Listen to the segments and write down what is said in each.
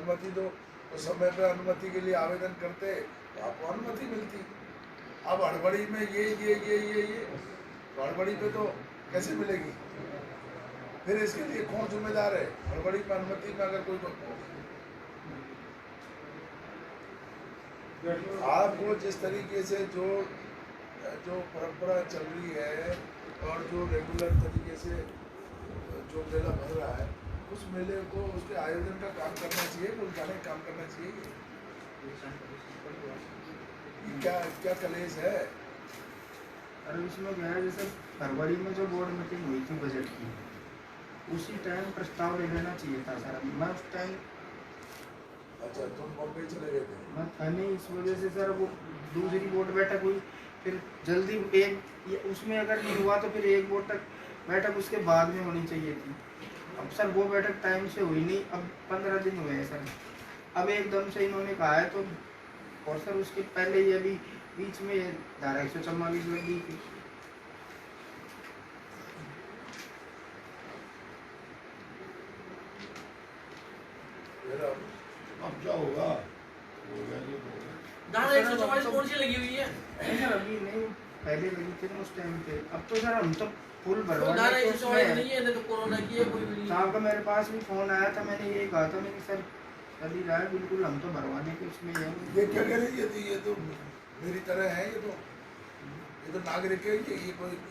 अनुमति दो, तो समय पे अनुमति के लिए आवेदन करते तो आपको अनुमति मिलती। अब हड़बड़ी में ये तो हड़बड़ी पे तो कैसे मिलेगी? फिर इसके लिए कौन जिम्मेदार है? हड़बड़ी में अनुमति में अगर कोई आपको जिस तरीके से जो परंपरा चल रही है और जो रेगुलर तरीके से जो मेला भर रहा है, उस मेले को उसके आयोजन का काम करना चाहिए, उलझाने का काम करना चाहिए। क्या क्या कलेश है? अरे उसमें क्या है, जैसे फरवरी में जो बोर्ड मीटिंग हुई थी बजट की, उसी टाइम प्रस्ताव ले लेना चाहिए था सर। मैं उस टाइम अच्छा, तुम बम्बई चले गए थे? मैं था नहीं, इस वजह से सर वो दूसरी बोर्ड बैठक हुई, फिर जल्दी एक उसमें अगर नहीं हुआ तो फिर एक बोर्ड तक बैठक उसके बाद में होनी चाहिए थी। अब सर वो बैठक टाइम से हुई नहीं, अब 15 दिन हुए हैं सर, अब एकदम से इन्होंने कहा है तो। और सर उसके पहले ये अभी बीच में धारा 144 लगी थी। अब क्या होगा? धारा 144 कौन सी लगी हुई है? सर अभी नहीं, पहले लगी थी ना उस टाइम पे। अब तो सर हम तो फुल भरवा धारा 144 नहीं है, नहीं तो कोरोना की है कोई भी। साहब का मेरे पास भी फोन आया था, मैंने यही कहा था, मैंने सर अभी रहा है बिल्कुल, हम तो भरवाने के उसमें ये क्या कह रही है? ये तो मेरी तरह है, ये तो नागरिक है,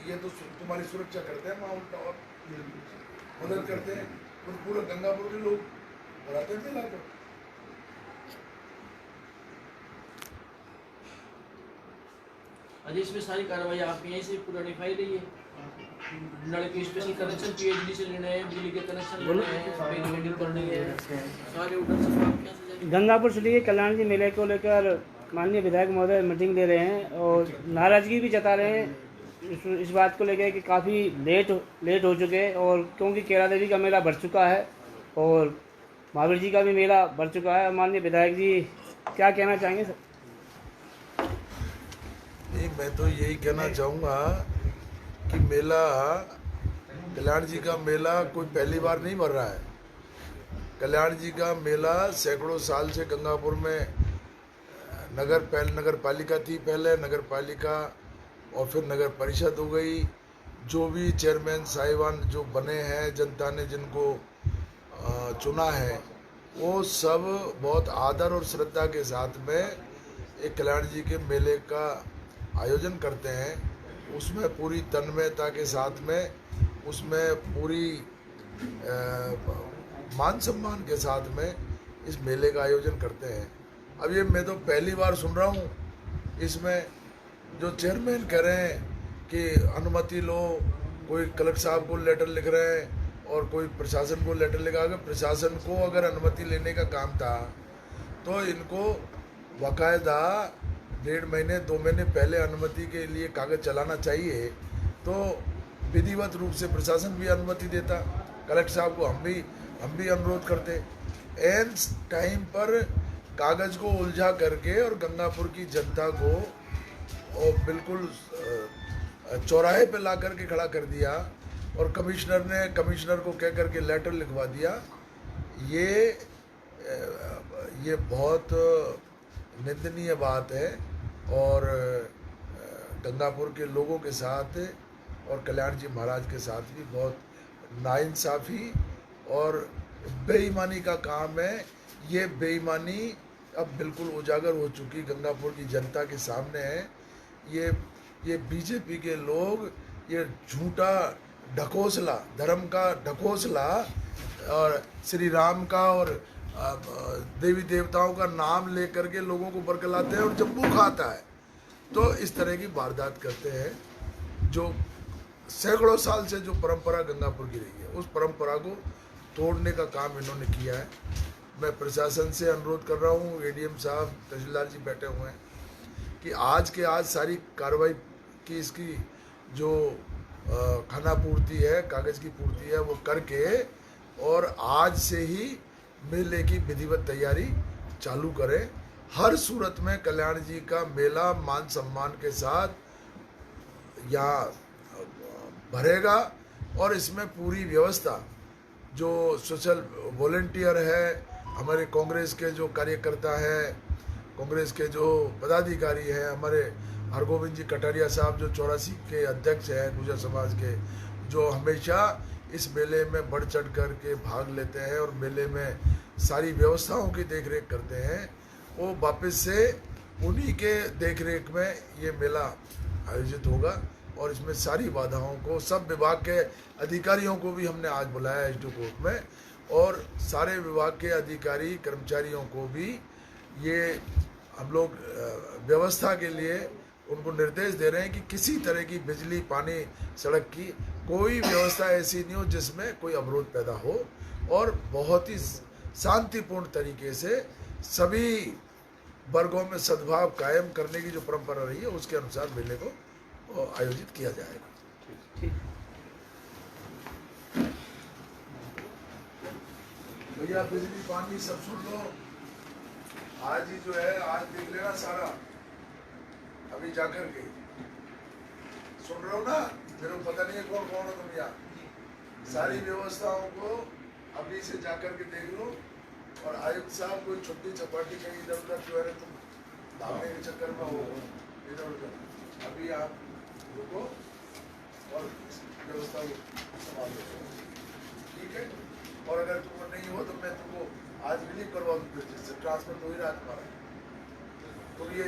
ये तो तुम्हारी सुरक्षा करते हैं, वहाँ उल्टा और मदद करते हैं। तो पूरा गंगापुर के लोग भराते हैं मेला को। अजय इसमें सारी कार्रवाई आपके यहीं से पूरा निभाई रही है। नल के स्पेशल कनेक्शन पीएचडी से लेने हैं, बिजली के कनेक्शन लेने हैं, पेमेंट करनी है, सारे उधर से आप क्या से गंगापुर सिटी के कल्याण जी मेले को लेकर माननीय विधायक महोदय मीटिंग दे रहे हैं और नाराजगी भी जता रहे हैं इस बात को लेकर कि काफ़ी लेट हो चुके हैं, और क्योंकि केला देवी का मेला भर चुका है और महावीर जी का भी मेला भर चुका है। माननीय विधायक जी क्या कहना चाहेंगे सर? नहीं, मैं तो यही कहना चाहूँगा कि मेला, कल्याण जी का मेला कोई पहली बार नहीं भर रहा है। कल्याण जी का मेला सैकड़ों साल से गंगापुर में नगर पालिका थी, पहले नगर पालिका और फिर नगर परिषद हो गई। जो भी चेयरमैन साहिबान जो बने हैं, जनता ने जिनको चुना है, वो सब बहुत आदर और श्रद्धा के साथ में एक कल्याण जी के मेले का आयोजन करते हैं। उसमें पूरी तन्मयता के साथ में, उसमें पूरी मान सम्मान के साथ में इस मेले का आयोजन करते हैं। अब ये मैं तो पहली बार सुन रहा हूँ, इसमें जो चेयरमैन कह रहे हैं कि अनुमति लो, कोई कलेक्टर साहब को लेटर लिख रहे हैं और कोई प्रशासन को लेटर लिखा के, प्रशासन को अगर अनुमति लेने का काम था तो इनको बाकायदा 1.5 महीने 2 महीने पहले अनुमति के लिए कागज़ चलाना चाहिए, तो विधिवत रूप से प्रशासन भी अनुमति देता। कलेक्टर साहब को हम भी अनुरोध करते। एन टाइम पर कागज़ को उलझा करके और गंगापुर की जनता को और बिल्कुल चौराहे पे ला करके खड़ा कर दिया और कमिश्नर को कह करके लेटर लिखवा दिया। ये बहुत निंदनीय बात है और गंगापुर के लोगों के साथ और कल्याण जी महाराज के साथ भी बहुत नाइंसाफ़ी और बेईमानी का काम है। ये बेईमानी अब बिल्कुल उजागर हो चुकी गंगापुर की जनता के सामने है। ये बीजेपी के लोग ये झूठा ढकोसला, धर्म का ढकोसला और श्री राम का और देवी देवताओं का नाम लेकर के लोगों को बरगलाते हैं और जब मुँह खाता है तो इस तरह की वारदात करते हैं। जो सैकड़ों साल से जो परंपरा गंगापुर की रही है, उस परंपरा को तोड़ने का काम इन्होंने किया है। मैं प्रशासन से अनुरोध कर रहा हूँ, एडीएम साहब, तहसीलदार जी बैठे हुए हैं, कि आज के आज सारी कार्रवाई की इसकी जो खाना पूर्ति है, कागज़ की पूर्ति है, वो करके और आज से ही मेले की विधिवत तैयारी चालू करें। हर सूरत में कल्याण जी का मेला मान सम्मान के साथ यहाँ भरेगा और इसमें पूरी व्यवस्था, जो सोशल वॉलेंटियर है, हमारे कांग्रेस के जो कार्यकर्ता हैं, कांग्रेस के जो पदाधिकारी हैं, हमारे हरगोविंद जी कटारिया साहब जो 84 के अध्यक्ष हैं गुर्जर समाज के, जो हमेशा इस मेले में बढ़ चढ़ कर के भाग लेते हैं और मेले में सारी व्यवस्थाओं की देखरेख करते हैं, वो वापस से उन्हीं के देखरेख में ये मेला आयोजित होगा। और इसमें सारी बाधाओं को, सब विभाग के अधिकारियों को भी हमने आज बुलाया एसडीओ कोर्ट में, और सारे विभाग के अधिकारी कर्मचारियों को भी ये हम लोग व्यवस्था के लिए उनको निर्देश दे रहे हैं कि किसी तरह की बिजली, पानी, सड़क की कोई व्यवस्था ऐसी नहीं हो जिसमें कोई अवरोध पैदा हो, और बहुत ही शांतिपूर्ण तरीके से सभी वर्गों में सद्भाव कायम करने की जो परंपरा रही है उसके अनुसार मेले को आयोजित किया जाएगा। भैया बिजली, पानी सब सुन लो। आज ही जो है, आज देख लेना सारा, अभी जाकर के सुन रहे हो ना, मेरे को पता नहीं है कौन कौन हो तुम यहाँ, सारी व्यवस्थाओं को अभी से जाकर के देख लो। और आयुक्त साहब कोई छुट्टी चपाटी कहीं इधर उधर जो है तुम भागने के चक्कर में हो इधर उधर, अभी आप रुको और व्यवस्था को संभाल लो, ठीक है। और अगर तुम नहीं हो तो मैं तुमको आज रिलीव करवा दूँ, जिससे ट्रांसफर तो ही रहा तुम्हारा। तुम ये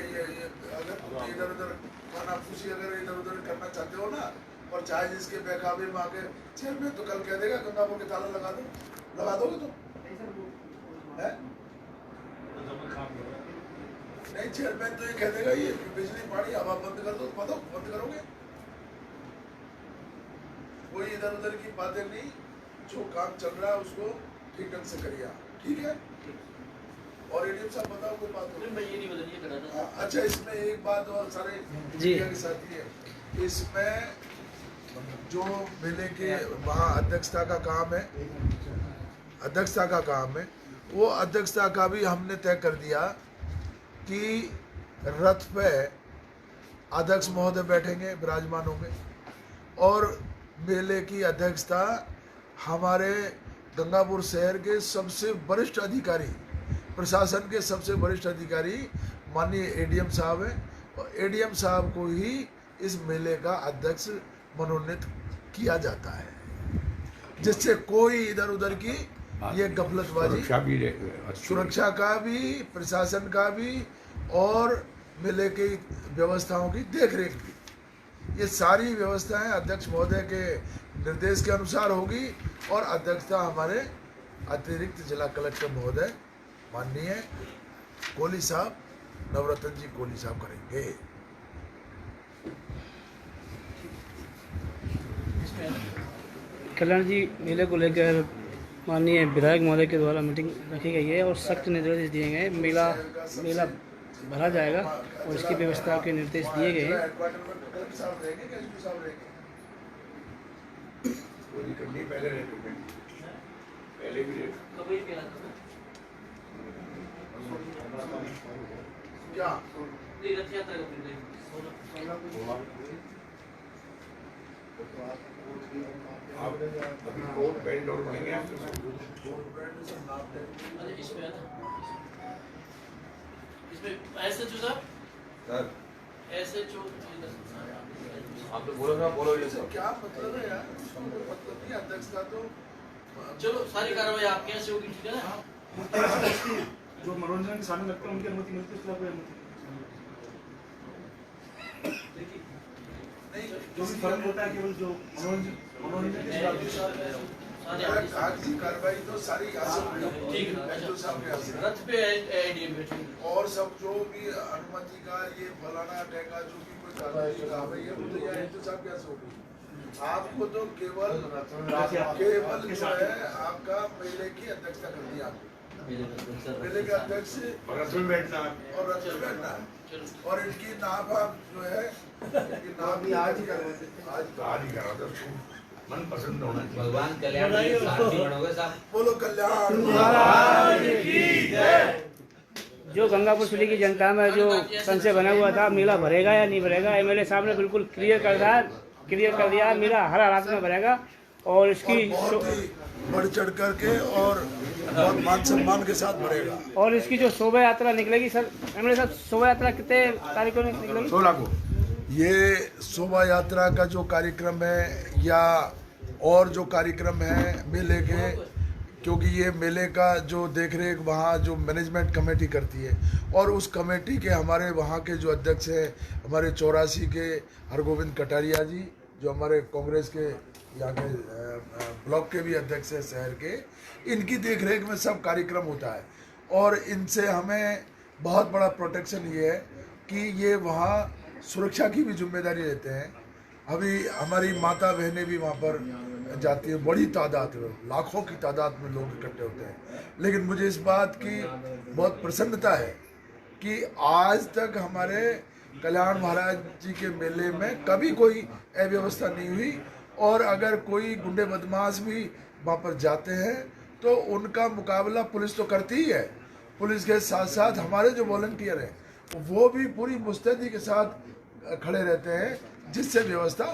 अगर तुम इधर उधर खाना फूसी अगर इधर उधर करना चाहते हो ना, और चाहे जिसके बेकाबे में आके चेयरमैन तो कल कह देगा गंगापुर के ताला लगा दो, लगा दोगे तुम? है? नहीं, चेयरमैन तो ये कह देगा ये बिजली, पानी, हवा बंद कर दो, बताओ बंद करोगे? कोई इधर उधर की बातें नहीं, जो काम चल रहा है उसको ठीक ढंग से करिए, ठीक है। और एडीएम साहब बताओ कोई बात हो? मैं ये नहीं बदलिए करा था। अच्छा, इसमें एक बात और सारे मीडिया के साथी है, इसमें जो मेले के वहाँ अध्यक्षता का काम है, अध्यक्षता का काम है, वो अध्यक्षता का भी हमने तय कर दिया कि रथ पे अध्यक्ष महोदय बैठेंगे, विराजमान होंगे, और मेले की अध्यक्षता हमारे गंगापुर शहर के सबसे वरिष्ठ अधिकारी, प्रशासन के सबसे वरिष्ठ अधिकारी माननीय एडीएम साहब हैं, और एडीएम साहब को ही इस मेले का अध्यक्ष मनोनीत किया जाता है, जिससे कोई इधर उधर की ये गफलतबाजी, सुरक्षा का भी, प्रशासन का भी, और मेले की व्यवस्थाओं की देखरेख भी, ये सारी व्यवस्थाएं अध्यक्ष महोदय के निर्देश के अनुसार होगी। और अध्यक्षता हमारे अतिरिक्त जिला कलेक्टर महोदय माननीय कोहली साहब, नवरत्न जी कोहली साहब करेंगे। कल्याण जी, मेले को लेकर माननीय विधायक महोदय के द्वारा मीटिंग रखी गई है और सख्त निर्देश दिए गए हैं। मेला भरा जाएगा और इसकी व्यवस्था के निर्देश दिए गए हैं। एसएचओ साहब, एसएचओ आप तो बोलो ना, बोलो ये सब क्या मतलब है यार, मतलब नहीं, अध्यक्षता तो चलो सारी कार्रवाई आपके यहाँ से होगी, ठीक है ना। जो मनोरंजन के साधन लगते हैं उनकी अनुमति मिलती है, उसके कोई अनुमति नहीं, जो भी फर्क होता है केवल जो मनोरंजन कागजी कार्रवाई तो सारी ठीक है। रथ पे एडीएम बैठे और सब जो भी अनुमति का ये फलाना टेका जो भी कोई कार्रवाई है वो तो यहाँ इंतजाम कैसे होगी? आपको तो केवल जो है आपका मेले की अध्यक्षता कर दी, आपको मेले के अध्यक्ष रथ में बैठना और रथ में बैठना, और इनकी नाम आप जो है इनकी नाम आज ही करवा आज ही करा दो, मन पसंद होना चाहिए। भगवान कल्याण की शांति बनोगे साहब। बोलो कल्याण। जो गंगापुर सिटी की जनता में जो संशय बना हुआ था मेला भरेगा या नहीं भरेगा, एमएलए साहब ने बिल्कुल क्लियर कर दिया, मेला हर हालात में भरेगा। और इसकी बहुत ही बढ़ चढ़ करके और बहुत मान सम्मान के साथ भरेगा। और इसकी जो शोभा यात्रा निकलेगी सर, एमएलए साहब, शोभा यात्रा कितने तारीख को निकलेगी? 16 को। ये शोभा यात्रा का जो कार्यक्रम है या और जो कार्यक्रम है मेले के, क्योंकि ये मेले का जो देख रेख वहाँ जो मैनेजमेंट कमेटी करती है, और उस कमेटी के हमारे वहाँ के जो अध्यक्ष हैं हमारे 84 के हरगोविंद कटारिया जी, जो हमारे कांग्रेस के यहाँ के ब्लॉक के भी अध्यक्ष हैं शहर के, इनकी देख रेख में सब कार्यक्रम होता है। और इनसे हमें बहुत बड़ा प्रोटेक्शन ये है कि ये वहाँ सुरक्षा की भी जिम्मेदारी लेते हैं। अभी हमारी माता बहनें भी वहाँ पर जाती है, बड़ी तादाद में, लाखों की तादाद में लोग इकट्ठे होते हैं। लेकिन मुझे इस बात की बहुत प्रसन्नता है कि आज तक हमारे कल्याण महाराज जी के मेले में कभी कोई अव्यवस्था नहीं हुई, और अगर कोई गुंडे बदमाश भी वहाँ पर जाते हैं तो उनका मुकाबला पुलिस तो करती ही है। पुलिस के साथ साथ हमारे जो वॉलंटियर हैं वो भी पूरी मुस्तैदी के साथ खड़े रहते हैं, जिससे व्यवस्था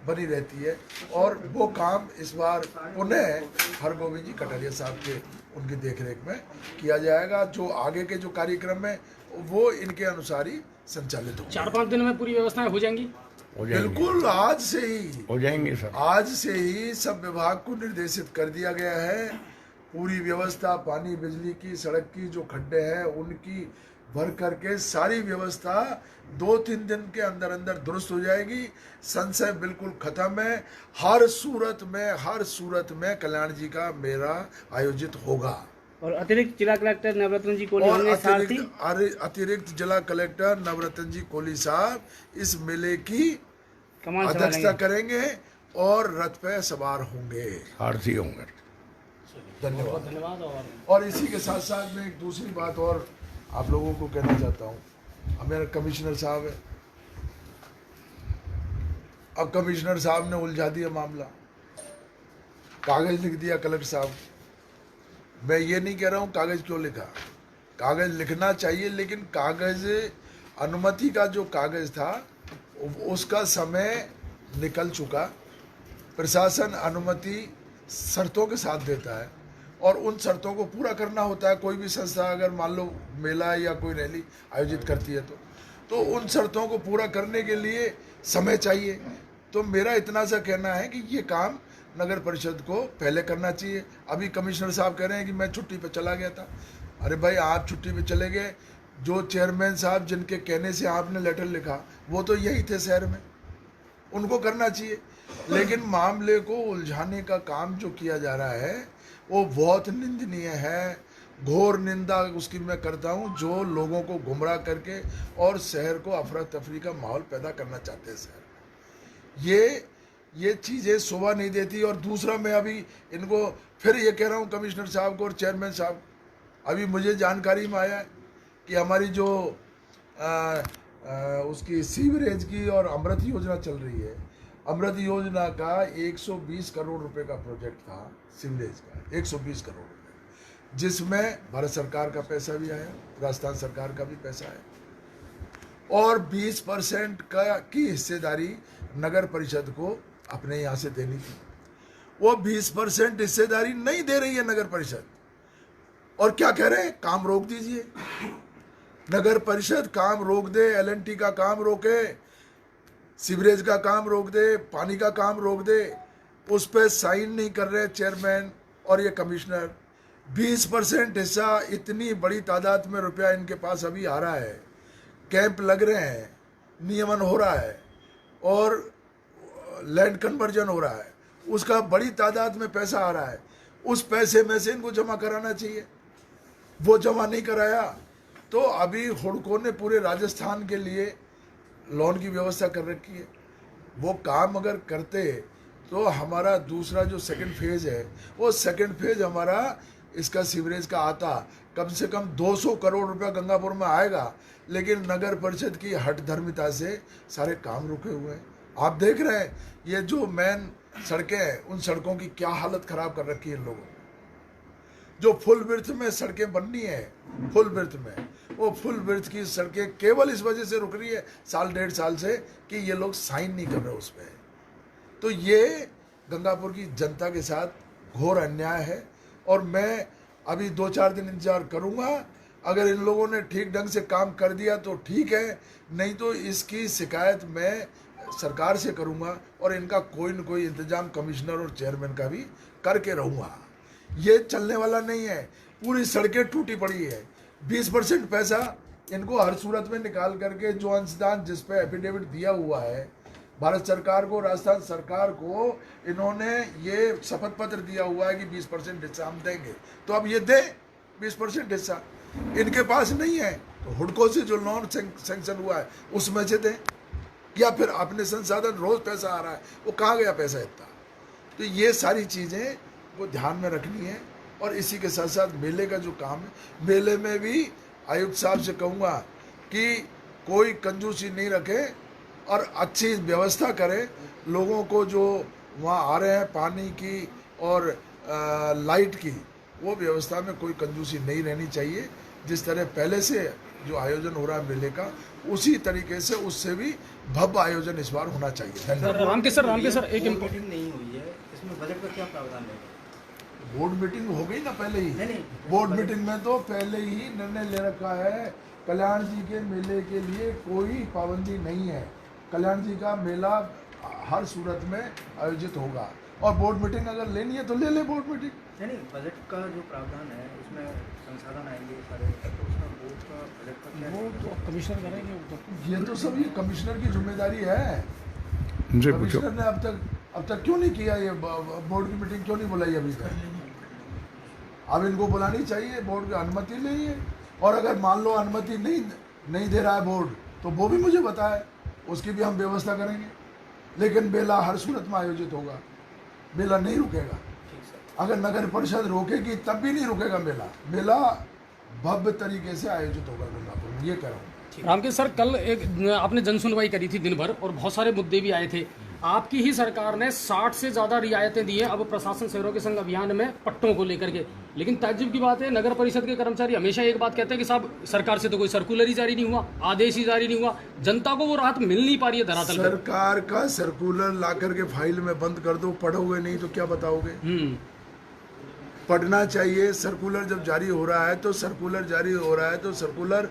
बनी रहती है। और वो काम इस बार पुनः हरगोविंद जी कटारिया साहब के उनकी देखरेख में किया जाएगा। जो आगे के जो कार्यक्रम है वो इनके अनुसार ही संचालित हो। 4-5 दिन में पूरी व्यवस्थाएं हो जाएंगी? बिल्कुल, आज से ही हो जाएंगे सर। आज से ही सब विभाग को निर्देशित कर दिया गया है। पूरी व्यवस्था, पानी बिजली की, सड़क की जो खड्डे हैं उनकी भर करके सारी व्यवस्था 2-3 दिन के अंदर अंदर दुरुस्त हो जाएगी। संशय बिल्कुल खत्म है। हर सूरत में कल्याण जी का मेला आयोजित होगा। और अतिरिक्त जिला कलेक्टर नवरत्न जी कोहली होंगे सारथी? अतिरिक्त जिला कलेक्टर नवरत्न जी कोहली साहब इस मेले की कमान अध्यक्षता करेंगे और रथ पे सवार होंगे, सारथी होंगे। धन्यवाद। धन्यवाद। और इसी के साथ साथ मैं एक दूसरी बात और आप लोगों को कहना चाहता हूँ। अब मेरा कमिश्नर साहब है, अब कमिश्नर साहब ने उलझा दिया मामला, कागज लिख दिया कलेक्टर साहब। मैं ये नहीं कह रहा हूँ कागज क्यों लिखा, कागज लिखना चाहिए, लेकिन कागज अनुमति का जो कागज था उसका समय निकल चुका। प्रशासन अनुमति शर्तों के साथ देता है और उन शर्तों को पूरा करना होता है। कोई भी संस्था अगर मान लो मेला या कोई रैली आयोजित करती है तो उन शर्तों को पूरा करने के लिए समय चाहिए। तो मेरा इतना सा कहना है कि ये काम नगर परिषद को पहले करना चाहिए। अभी कमिश्नर साहब कह रहे हैं कि मैं छुट्टी पे चला गया था। अरे भाई, आप छुट्टी पे चले गए, जो चेयरमैन साहब जिनके कहने से आपने लेटर लिखा वो तो यही थे शहर में, उनको करना चाहिए। लेकिन मामले को उलझाने का काम जो किया जा रहा है वो बहुत निंदनीय है। घोर निंदा उसकी मैं करता हूँ, जो लोगों को गुमराह करके और शहर को अफरा तफरी का माहौल पैदा करना चाहते हैं शहर में। ये चीज़ें शोभा नहीं देती। और दूसरा, मैं अभी इनको फिर ये कह रहा हूँ कमिश्नर साहब को और चेयरमैन साहब, अभी मुझे जानकारी में आया है कि हमारी जो उसकी सीवरेज की और अमृत योजना चल रही है, अमृत योजना का 120 करोड़ रुपए का प्रोजेक्ट था सीवरेज का, 120 करोड़ रुपए, जिसमें भारत सरकार का पैसा भी आया, राजस्थान सरकार का भी पैसा आया, और 20% की हिस्सेदारी नगर परिषद को अपने यहाँ से देनी थी। वो 20% हिस्सेदारी नहीं दे रही है नगर परिषद, और क्या कह रहे हैं, काम रोक दीजिए। नगर परिषद काम रोक दे, LNT का काम रोके, सीवरेज का काम रोक दे, पानी का काम रोक दे, उस पर साइन नहीं कर रहे चेयरमैन और ये कमिश्नर। 20% हिस्सा, इतनी बड़ी तादाद में रुपया इनके पास अभी आ रहा है, कैंप लग रहे हैं, नियमन हो रहा है और लैंड कन्वर्जन हो रहा है, उसका बड़ी तादाद में पैसा आ रहा है। उस पैसे में से इनको जमा कराना चाहिए, वो जमा नहीं कराया। तो अभी हुड़को ने पूरे राजस्थान के लिए लोन की व्यवस्था कर रखी है। वो काम अगर करते तो हमारा दूसरा जो सेकंड फेज है, वो सेकंड फेज हमारा इसका सीवरेज का आता, कम से कम 200 करोड़ रुपया गंगापुर में आएगा। लेकिन नगर परिषद की हठधर्मिता से सारे काम रुके हुए हैं। आप देख रहे हैं ये जो मेन सड़कें हैं, उन सड़कों की क्या हालत खराब कर रखी है इन लोगों ने। जो फुल ब्रिथ में सड़कें बननी है, फुल ब्रिथ में, वो फुल ब्रिथ की सड़कें केवल इस वजह से रुक रही है 1.5 साल से कि ये लोग साइन नहीं कर रहे उस पर। तो ये गंगापुर की जनता के साथ घोर अन्याय है। और मैं अभी 2-4 दिन इंतजार करूंगा। अगर इन लोगों ने ठीक ढंग से काम कर दिया तो ठीक है, नहीं तो इसकी शिकायत मैं सरकार से करूंगा और इनका कोई न कोई इंतजाम कमिश्नर और चेयरमैन का भी करके रहूंगा। ये चलने वाला नहीं है। पूरी सड़कें टूटी पड़ी है। 20% पैसा इनको हर सूरत में निकाल करके जो अंशदान जिस पे एफिडेविट दिया हुआ है भारत सरकार को, राजस्थान सरकार को, इन्होंने ये शपथ पत्र दिया हुआ है कि 20% हिस्सा हम देंगे, तो अब ये दे 20% हिस्सा। इनके पास नहीं है तो हुडको से जो लोन सैंक्शन हुआ है उसमें से दें, या फिर अपने संसाधन रोज पैसा आ रहा है वो कहाँ गया पैसा इतना। तो ये सारी चीज़ें को ध्यान में रखनी है। और इसी के साथ साथ मेले का जो काम है, मेले में भी आयुक्त साहब से कहूँगा कि कोई कंजूसी नहीं रखे और अच्छी व्यवस्था करे। लोगों को जो वहाँ आ रहे हैं पानी की और लाइट की, वो व्यवस्था में कोई कंजूसी नहीं रहनी चाहिए। जिस तरह पहले से जो आयोजन हो रहा है मेले का, उसी तरीके से उससे भी भव्य आयोजन इस बार होना चाहिए। धन्यवाद। रामकेश सर एक मीटिंग नहीं हुई है, इसमें बजट का क्या प्रावधान है? बोर्ड मीटिंग हो गई ना पहले ही। नहीं, बोर्ड मीटिंग में तो पहले ही निर्णय ले रखा है, कल्याण जी के मेले के लिए कोई पाबंदी नहीं है। कल्याण जी का मेला हर सूरत में आयोजित होगा और बोर्ड मीटिंग अगर लेनी है तो ले ले बोर्ड मीटिंग। नहीं, बजट का जो प्रावधान है उसमें संसाधन आएंगे सारे, तो उसमें बोर्ड का बजट का क्या वो तो कमिश्नर करेंगे। ये तो सब ये कमिश्नर की जिम्मेदारी है। कमिश्नर ने अब तक क्यों नहीं किया? ये बोर्ड की मीटिंग क्यों नहीं बुलाई अभी तक? अब इनको बुलानी चाहिए, बोर्ड की अनुमति लेनी। और अगर मान लो अनुमति नहीं दे रहा है बोर्ड, तो वो भी मुझे बताए, उसकी भी हम व्यवस्था करेंगे। लेकिन मेला हर सूरत में आयोजित होगा, मेला नहीं रुकेगा। अगर नगर परिषद रोकेगी तब भी नहीं रुकेगा मेला। मेला भव्य तरीके से आयोजित होगा गंगापुर में, ये कह रहा हूँ। रामकेश सर, कल एक आपने जन सुनवाई करी थी दिन भर और बहुत सारे मुद्दे भी आए थे। आपकी ही सरकार ने 60 से ज़्यादा रियायतें दी हैं अब प्रशासन शहरों के संग अभियान में पट्टों को लेकर के। लेकिन ताज्जुब की बात है, नगर परिषद के कर्मचारी हमेशा एक बात कहते हैं कि साहब सरकार से तो कोई सर्कुलर ही जारी नहीं हुआ, आदेश ही जारी नहीं हुआ, जनता को वो राहत मिल नहीं पा रही है धरातल पर। सरकार का सर्कुलर ला करके फाइल में बंद कर दो, पढ़ोगे नहीं तो क्या बताओगे? पढ़ना चाहिए। सर्कुलर जब जारी हो रहा है तो सर्कुलर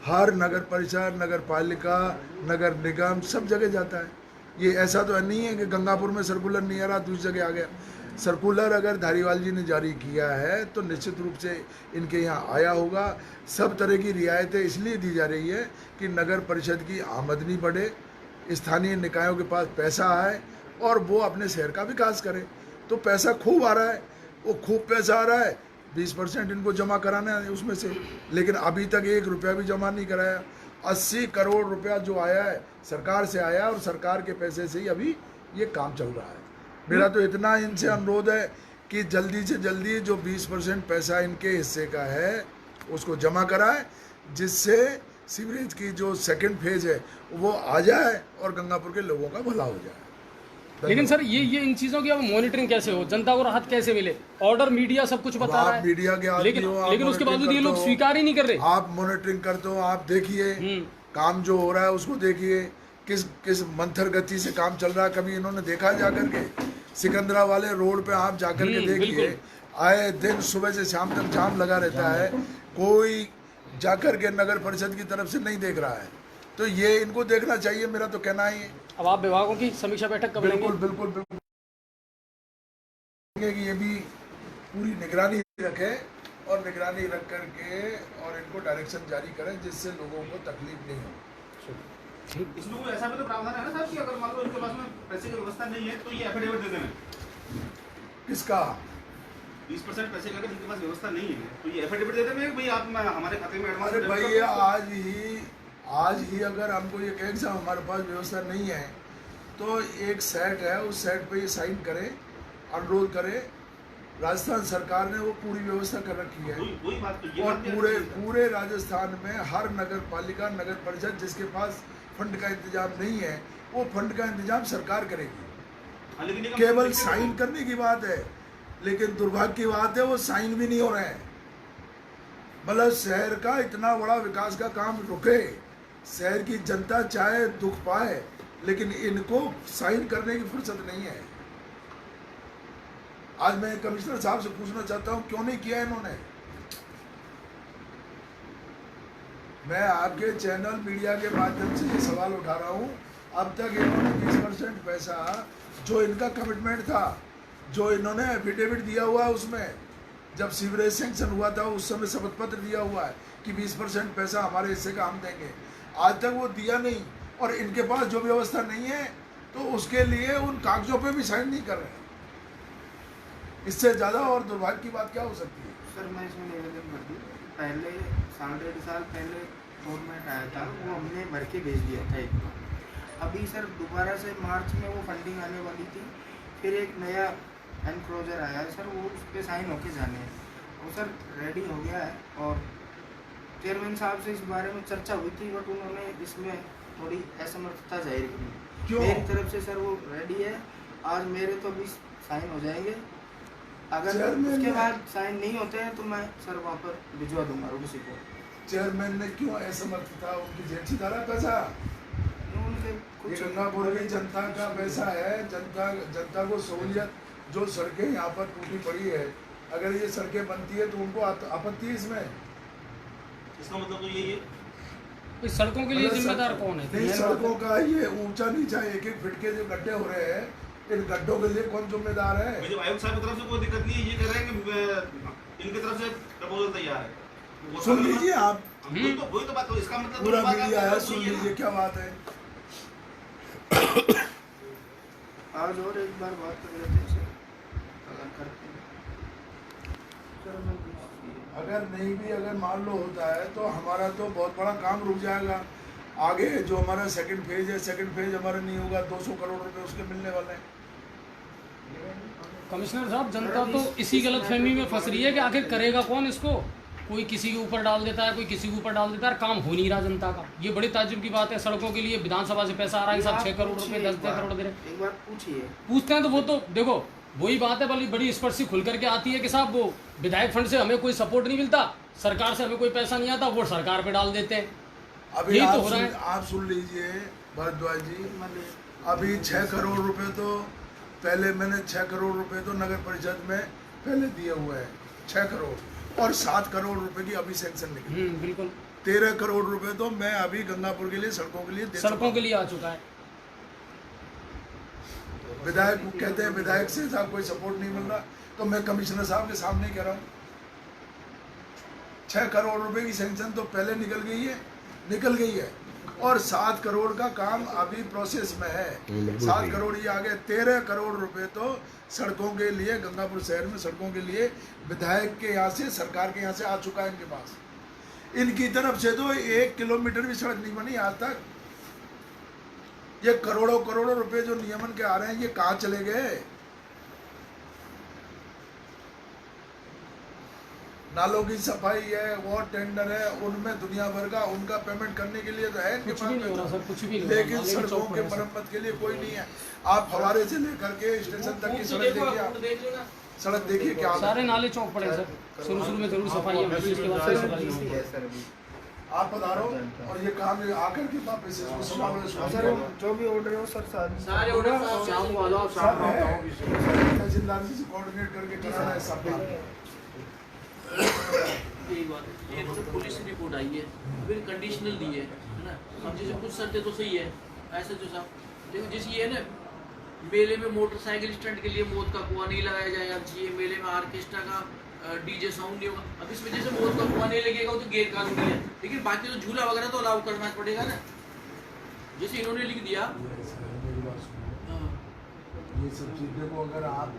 हर नगर परिषद, नगर पालिका, नगर निगम सब जगह जाता है। ये ऐसा तो नहीं है कि गंगापुर में सर्कुलर नहीं आ रहा दूसरी जगह आ गया। सर्कुलर अगर धारीवाल जी ने जारी किया है तो निश्चित रूप से इनके यहाँ आया होगा। सब तरह की रियायतें इसलिए दी जा रही है कि नगर परिषद की आमदनी बढ़े, स्थानीय निकायों के पास पैसा आए और वो अपने शहर का विकास करें। तो पैसा खूब आ रहा है, वो खूब पैसा आ रहा है, 20% इनको जमा कराना है उसमें से। लेकिन अभी तक 1 रुपया भी जमा नहीं कराया। 80 करोड़ रुपया जो आया है सरकार से आया और सरकार के पैसे से ही अभी ये काम चल रहा है। मेरा तो इतना इनसे अनुरोध है कि जल्दी से जल्दी जो 20% पैसा इनके हिस्से का है उसको जमा कराए, जिससे सीवरेज की जो सेकंड फेज है वो आ जाए और गंगापुर के लोगों का भला हो जाए। लेकिन सर ये इन चीजों की अब मॉनिटरिंग कैसे हो, जनता को राहत कैसे मिले? ऑर्डर मीडिया सब कुछ बता रहा है, मीडिया के आदमी लेकिन उसके बावजूद ये लोग स्वीकार ही नहीं कर रहे। आप मॉनिटरिंग करते हो, आप देखिए काम जो हो रहा है उसको देखिए, किस मंथर गति से काम चल रहा है। कभी इन्होंने देखा जाकर के सिकंदरा वाले रोड पे आप जाकर के देखिए, आए दिन सुबह से शाम तक जाम लगा रहता है, कोई जाकर के नगर परिषद की तरफ से नहीं देख रहा है। तो ये इनको देखना चाहिए, मेरा तो कहना ही है। अब आप विभागों की समीक्षा बैठक कब लेंगे? बिल्कुल कि ये भी पूरी निगरानी रखें और निगरानी रख करके और इनको डायरेक्शन जारी करें जिससे लोगों को तकलीफ नहीं हो। इसमें कोई ऐसा भी तो प्रावधान है ना साहब कि अगर मान लो इनके पास में पैसे की व्यवस्था नहीं है तो ये एफिडेविट दे देना। किसका? 20% पैसे का अगर इनके पास व्यवस्था नहीं है तो ये एफिडेविट दे देना भाई आप हमारे खाते में एडवांस। अरे भाई आज ही अगर हमको ये कहें कि हमारे पास व्यवस्था नहीं है तो एक सेट है, उस सेट पे ये साइन करें, अनुरोध करें। राजस्थान सरकार ने वो पूरी व्यवस्था कर रखी है और पूरे राजस्थान में हर नगर पालिका, नगर परिषद जिसके पास फंड का इंतजाम नहीं है वो फंड का इंतजाम सरकार करेगी। केवल साइन करने की बात है, लेकिन दुर्भाग्य की बात है वो साइन भी नहीं हो रहे हैं। मतलब शहर का इतना बड़ा विकास का काम रुके, शहर की जनता चाहे दुख पाए, लेकिन इनको साइन करने की फुर्सत नहीं है। आज मैं कमिश्नर साहब से पूछना चाहता हूँ क्यों नहीं किया इन्होंने। मैं आपके चैनल मीडिया के माध्यम से ये सवाल उठा रहा हूँ, अब तक इन्होंने 20% पैसा जो इनका कमिटमेंट था, जो इन्होंने एफिडेविट दिया हुआ है, उसमें जब सीवरेज सेंक्शन हुआ था उस समय शपथ पत्र दिया हुआ है कि 20% पैसा हमारे हिस्से का हम देंगे, आज तक वो दिया नहीं। और इनके पास जो व्यवस्था नहीं है तो उसके लिए उन कागजों पे भी साइन नहीं कर रहे हैं। इससे ज़्यादा और दुर्भाग्य की बात क्या हो सकती है? सर मैं इसमें निवेदन कर दूँ, पहले 1.5 साल पहले गवर्नमेंट आया था, वो हमने भर के भेज दिया था एक बार। अभी सर दोबारा से मार्च में वो फंडिंग आने वाली थी, फिर एक नया एनक्लोजर आया है सर, वो उस पर साइन होके जाने हैं। वो सर रेडी हो गया है और चेयरमैन साहब से इस बारे में चर्चा हुई थी, बट उन्होंने इसमें थोड़ी असमर्थता जाहिर की। क्यों? मेरी तरफ से सर वो रेडी है, आज मेरे तो अभी साइन हो जाएंगे, अगर उसके बाद साइन नहीं होते हैं तो मैं सर वहाँ पर भिजवा दूंगा उसी को। चेयरमैन ने क्यों असमर्थता? उनकी जेब से डाला पैसा? उनके ये कुछ गंगापुर की जनता का पैसा है, जनता को सहूलियत, जो सड़कें यहाँ पर टूटी पड़ी है, अगर ये सड़कें बनती है तो उनको आपत्ति है इसमें? इसका मतलब तो यही है इस सड़कों के लिए जिम्मेदार कौन है? नहीं, सड़कों का ये ऊंचा नीचा 1-1 फीट के जो गड्ढे हो रहे हैं, इन गड्ढों के लिए कौन जिम्मेदार है? जब आयुक्त साहब की तरफ से कोई दिक्कत नहीं है, ये कह रहे हैं कि इनकी तरफ से प्रपोजल तैयार है। वो सुन लीजिए आप, वही तो बात हो, इसका मतलब पूरा तो बात मीडिया है, आप सुन वही है ना। लीजिए क्या बात है। आज और एक बार बात कर लेते हैं सर, अगर करते हैं सर। मैं अगर नहीं भी अगर मान लो होता है तो हमारा तो बहुत बड़ा काम रुक जाएगा। आगे जो हमारा सेकंड फेज है, सेकंड फेज हमारा नहीं होगा, 200 करोड़ रुपए उसके मिलने वाले हैं। कमिश्नर साहब, जनता तो इसी गलतफहमी में फंस रही है कि आखिर करेगा कौन इसको? कोई किसी के ऊपर डाल देता है, कोई किसी के ऊपर डाल देता है, काम हो नहीं रहा जनता का। ये बड़ी ताज्जुब की बात है। सड़कों के लिए विधानसभा से पैसा आ रहा है, साहब 6 करोड़ रुपए 10 करोड़ दे रहे हैं। एक बार पूछिए, पूछते हैं तो वो तो देखो वही बात है, बड़ी स्पष्ट सी खुल करके आती है कि साहब वो विधायक फंड से हमें कोई सपोर्ट नहीं मिलता, सरकार से हमें कोई पैसा नहीं आता, वो सरकार पे डाल देते हैं। अभी यही तो हो रहा है। आप सुन लीजिए भरद्वाज जी, अभी 6 करोड़ रुपए तो पहले मैंने 6 करोड़ रुपए तो नगर परिषद में पहले दिए हुए हैं, 6 करोड़, और 7 करोड़ रुपए की अभी सैंक्शन निकली। बिल्कुल 13 करोड़ रुपए तो मैं अभी गंगापुर के लिए सड़कों के लिए दे चुका हूं। सड़कों के लिए आ चुका है। विधायक कहते हैं विधायक से साहब कोई सपोर्ट नहीं मिल रहा, तो मैं कमिश्नर साहब के सामने कह रहा हूँ 6 करोड़ रुपए की सैंक्शन तो पहले निकल गई है और 7 करोड़ का काम अभी प्रोसेस में है। 7 करोड़ ये आ गए, 13 करोड़ रुपए तो सड़कों के लिए गंगापुर शहर में सड़कों के लिए विधायक के यहाँ से, सरकार के यहाँ से आ चुका है इनके पास। इनकी तरफ से तो 1 किलोमीटर भी सड़क नहीं बनी आज तक। ये करोड़ों रुपए जो नियमन के आ रहे हैं, ये कहाँ चले गए? नालों की सफाई है, वो टेंडर है, उनमें दुनिया भर का उनका पेमेंट करने के लिए तो है इनके कुछ भी नहीं हो रहा सर, कुछ भी नहीं हो रहा। लेकिन सड़कों के मरम्मत के लिए कोई नहीं है। आप फवारे से लेकर के स्टेशन तक की सड़क देखिए, आप सड़क देखिए क्या हाल है। सारे नाले चौक पड़े सर, शुरू में जरूर सफाई है, उसके बाद फिर सफाई होगी। आप पधारो और ये काम आकर के वापस इसको संभालो। सर जो भी ऑर्डर हो सर सारे ऑर्डर शाम को आ जाओ, शाम को आओ। तहसीलदार जी से कोऑर्डिनेट करके कराना है सब काम। यही बात है। एक तो पुलिस की रिपोर्ट आई है, फिर कंडीशनल दी है ना। अब जैसे कुछ शर्तें तो सही है, ऐसे जो साहब देखो जैसे ये है ना, मेले में मोटरसाइकिल स्टंट के लिए मौत का कुआं नहीं लगाया जाएगा चाहिए, मेले में ऑर्केस्ट्रा का डीजे साउंड नहीं होगा। अब इस वजह से मौत का कुआं नहीं लगेगा, वो तो गैर कानूनी है। लेकिन बाकी तो झूला वगैरह तो अलाउ करना पड़ेगा ना, जैसे इन्होंने लिख दिया। ये सब चीजें को अगर आप